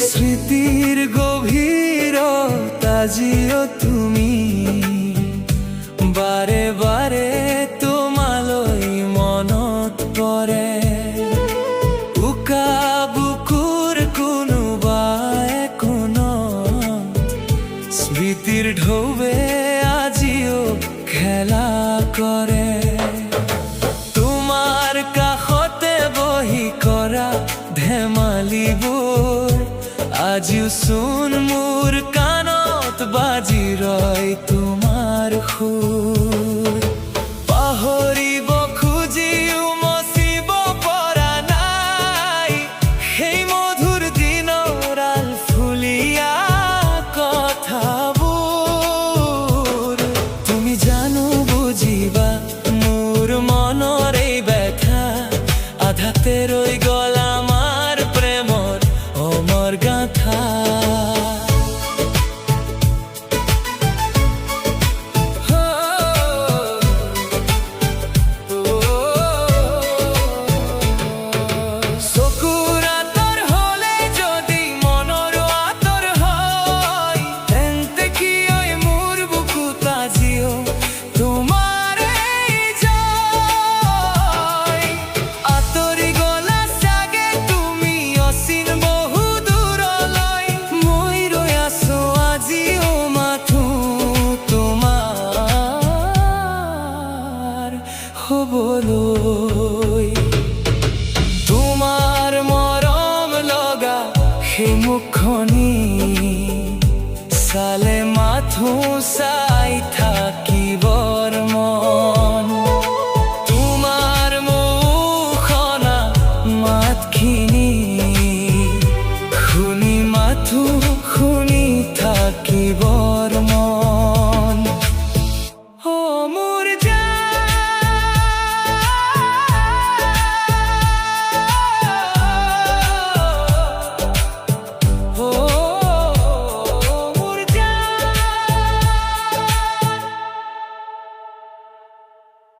স্মৃতির গভীরতা জিও তুমি, বারে বারে তোমালই মনত পৰে। উকা বুকুৰ কোনোবাই স্মৃতিৰ ঢৌৱে আজিও খেলা কৰে। তোমাৰ কাষতে বহি কৰা ধেমালিবোৰ আজিও চোন মোৰ কাণত বাজি ৰয় তোমাৰ সুৰ। পাহৰিব খুজিও মচিব পৰা নাই সেই মধুৰ দিনৰ আলফুলীয়া কথাবোৰ। তুমি জানো বুজিবা মোৰ মনৰ এই ব্যথা, আধাতে ৰৈ গ'ল আমাৰ প্ৰেমৰ অমৰ গাথা। তোমাৰ মৰম লগা সেই মুখনি চালে মাথো চাই